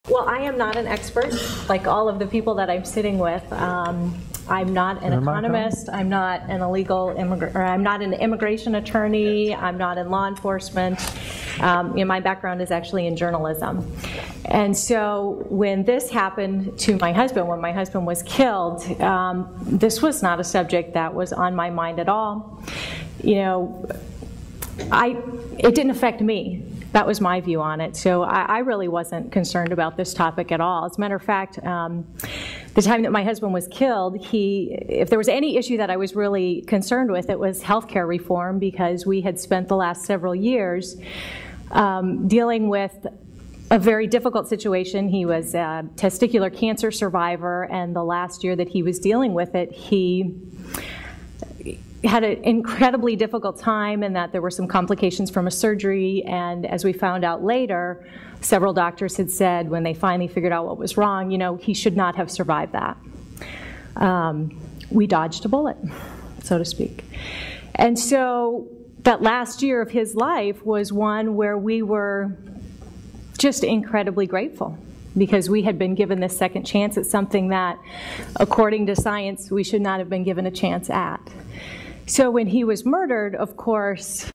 Well, I am not an expert like all of the people that I'm sitting with. I'm not an economist. I'm not an I'm not an immigration attorney. I'm not in law enforcement. My background is actually in journalism. And so when this happened to my husband, when my husband was killed, this was not a subject that was on my mind at all. It didn't affect me. That was my view on it. So I really wasn't concerned about this topic at all. As a matter of fact, the time that my husband was killed, if there was any issue that I was really concerned with, it was healthcare reform, because we had spent the last several years dealing with a very difficult situation. He was a testicular cancer survivor, and the last year that he was dealing with it, he had an incredibly difficult time, and that there were some complications from a surgery. And as we found out later, several doctors had said, when they finally figured out what was wrong, he should not have survived that. We dodged a bullet, so to speak. And so that last year of his life was one where we were just incredibly grateful, because we had been given this second chance at something that, according to science, we should not have been given a chance at. So when he was murdered, of course,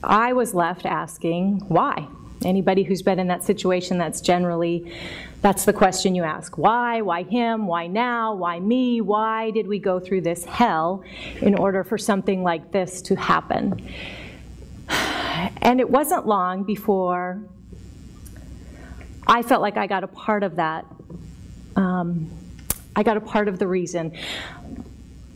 I was left asking, why? Anybody who's been in that situation, that's the question you ask. Why? Why him? Why now? Why me? Why did we go through this hell in order for something like this to happen? And it wasn't long before I felt like I got a part of that. I got a part of the reason.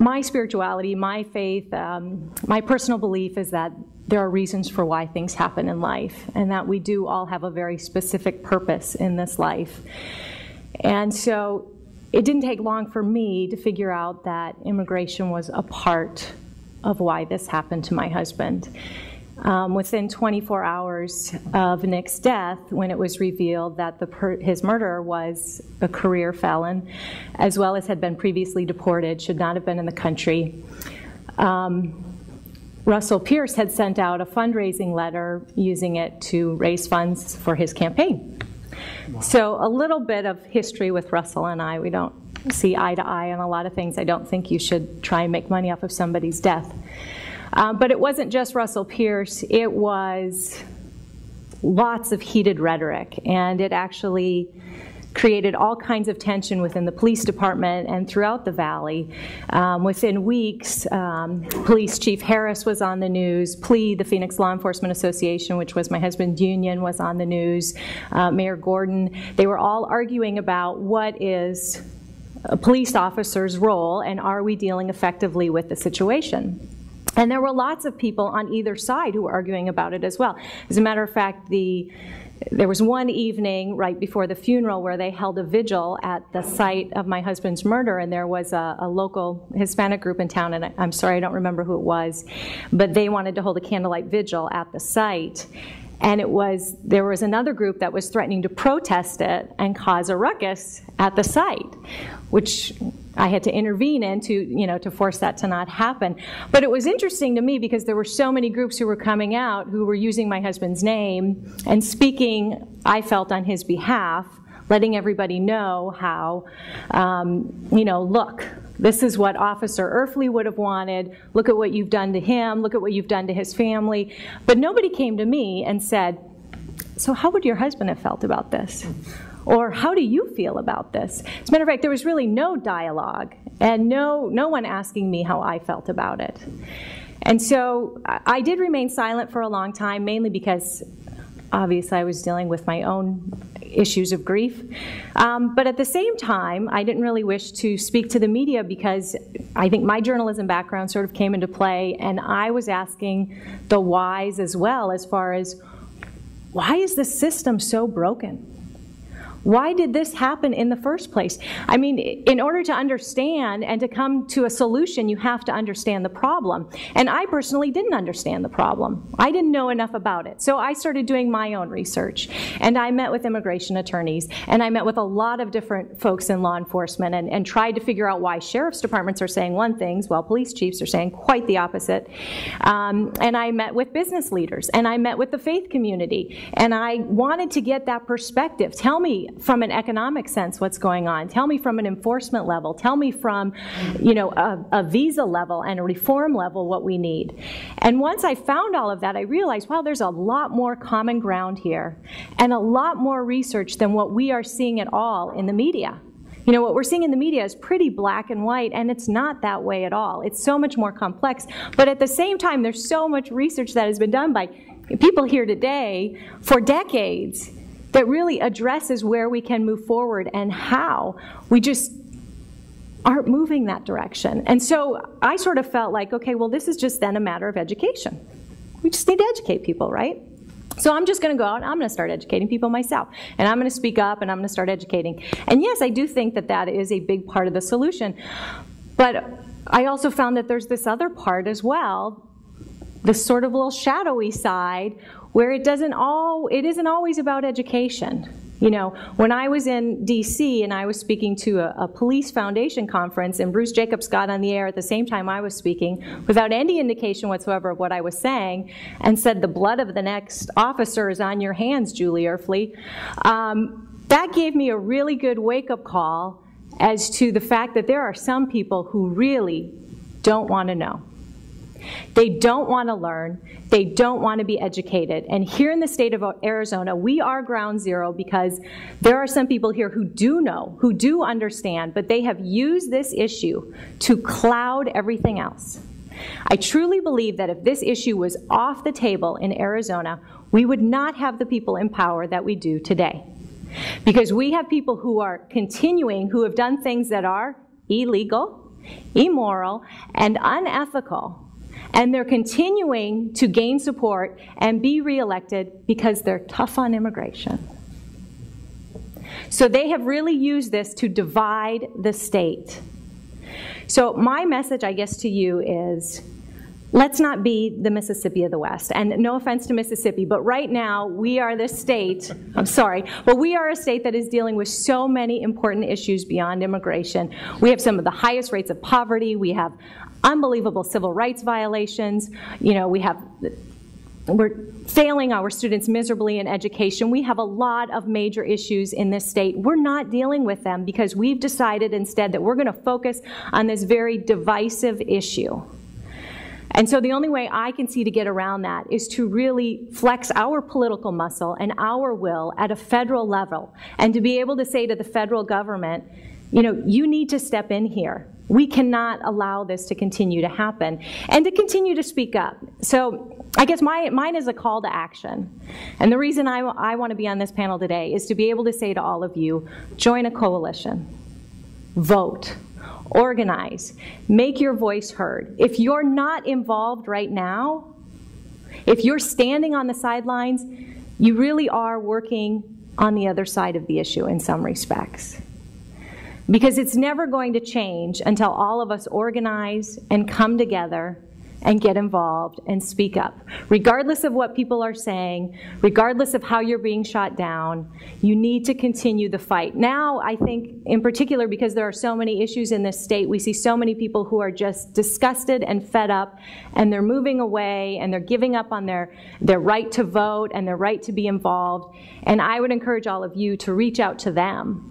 My spirituality, my faith, my personal belief is that there are reasons for why things happen in life, and that we do all have a very specific purpose in this life. And so it didn't take long for me to figure out that immigration was a part of why this happened to my husband. Within 24 hours of Nick's death, when it was revealed that his murderer was a career felon, as well as had been previously deported, should not have been in the country, Russell Pierce had sent out a fundraising letter using it to raise funds for his campaign. Wow. So a little bit of history with Russell and I. We don't see eye to eye on a lot of things. I don't think you should try and make money off of somebody's death. But it wasn't just Russell Pierce. It was lots of heated rhetoric, and it actually created all kinds of tension within the police department and throughout the Valley. Within weeks, Police Chief Harris was on the news, PLEA, the Phoenix Law Enforcement Association, which was my husband's union, was on the news, Mayor Gordon. They were all arguing about what is a police officer's role, and are we dealing effectively with the situation? And there were lots of people on either side who were arguing about it as well. As a matter of fact, there was one evening right before the funeral where they held a vigil at the site of my husband's murder, and there was a local Hispanic group in town, and I'm sorry, I don't remember who it was, but they wanted to hold a candlelight vigil at the site. And there was another group that was threatening to protest it and cause a ruckus at the site, which I had to intervene in to force that to not happen. But it was interesting to me because there were so many groups who were coming out who were using my husband's name and speaking, I felt, on his behalf, letting everybody know how, look, this is what Officer Erfle would have wanted. Look at what you've done to him. Look at what you've done to his family. But nobody came to me and said, so how would your husband have felt about this? Or how do you feel about this? As a matter of fact, there was really no dialogue and no one asking me how I felt about it. And so I did remain silent for a long time, mainly because obviously I was dealing with my own issues of grief. But at the same time, I didn't really wish to speak to the media because I think my journalism background sort of came into play, and I was asking the whys as well, as far as, why is the system so broken? Why did this happen in the first place? I mean, in order to understand and to come to a solution, you have to understand the problem. And I personally didn't understand the problem. I didn't know enough about it. So I started doing my own research. And I met with immigration attorneys. And I met with a lot of different folks in law enforcement and tried to figure out why sheriff's departments are saying one thing while police chiefs are saying quite the opposite. And I met with business leaders. And I met with the faith community. And I wanted to get that perspective. Tell me, from an economic sense what's going on. Tell me from an enforcement level. Tell me from, you know, a visa level and a reform level what we need. And once I found all of that, I realized, wow, there's a lot more common ground here and a lot more research than what we are seeing at all in the media. You know, what we're seeing in the media is pretty black and white, and it's not that way at all. It's so much more complex. But at the same time, there's so much research that has been done by people here today for decades that really addresses where we can move forward and how. We just aren't moving that direction. And so I sort of felt like, okay, well, this is just then a matter of education. We just need to educate people, right? So I'm just going to go out and I'm going to start educating people myself. And I'm going to speak up and I'm going to start educating. And yes, I do think that that is a big part of the solution. But I also found that there's this other part as well, this sort of little shadowy side, where it isn't always about education. You know, when I was in DC and I was speaking to a police foundation conference, and Bruce Jacobs got on the air at the same time I was speaking without any indication whatsoever of what I was saying, and said, the blood of the next officer is on your hands, Julie Erfle. That gave me a really good wake-up call as to the fact that there are some people who really don't want to know. They don't want to learn. They don't want to be educated. And here in the state of Arizona, we are ground zero because there are some people here who do know, who do understand, but they have used this issue to cloud everything else. I truly believe that if this issue was off the table in Arizona, we would not have the people in power that we do today. Because we have people who are continuing, who have done things that are illegal, immoral, and unethical. And they're continuing to gain support and be reelected because they're tough on immigration. So they have really used this to divide the state. So my message, I guess, to you is, let's not be the Mississippi of the West. And no offense to Mississippi, but right now we are this state, I'm sorry, but we are a state that is dealing with so many important issues beyond immigration. We have some of the highest rates of poverty. We have unbelievable civil rights violations. You know, we're failing our students miserably in education. We have a lot of major issues in this state. We're not dealing with them because we've decided instead that we're going to focus on this very divisive issue. And so the only way I can see to get around that is to really flex our political muscle and our will at a federal level, and to be able to say to the federal government, you know, you need to step in here. We cannot allow this to continue to happen, and to continue to speak up. So I guess mine is a call to action. And the reason I want to be on this panel today is to be able to say to all of you, join a coalition, vote, organize, make your voice heard. If you're not involved right now, if you're standing on the sidelines, you really are working on the other side of the issue in some respects. Because it's never going to change until all of us organize and come together and get involved and speak up. Regardless of what people are saying, regardless of how you're being shot down, you need to continue the fight. Now, I think, in particular, because there are so many issues in this state, we see so many people who are just disgusted and fed up, and they're moving away, and they're giving up on their right to vote and their right to be involved. And I would encourage all of you to reach out to them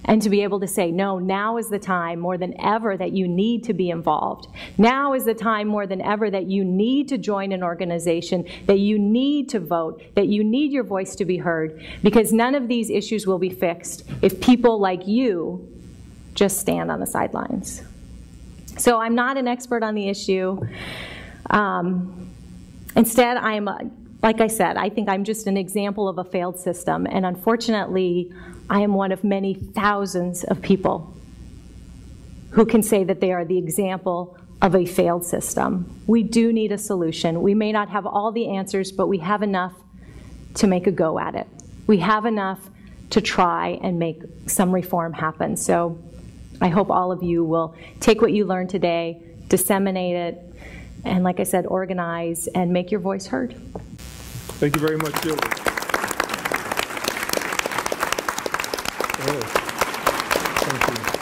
and to be able to say, no, now is the time more than ever that you need to be involved. Now is the time more than ever that you need to join an organization, that you need to vote, that you need your voice to be heard, because none of these issues will be fixed if people like you just stand on the sidelines. So I'm not an expert on the issue. Instead, like I said, I think I'm just an example of a failed system, and unfortunately, I am one of many thousands of people who can say that they are the example of a failed system. We do need a solution. We may not have all the answers, but we have enough to make a go at it. We have enough to try and make some reform happen. So I hope all of you will take what you learned today, disseminate it, and like I said, organize and make your voice heard. Thank you very much, Julie. Oh, thank you.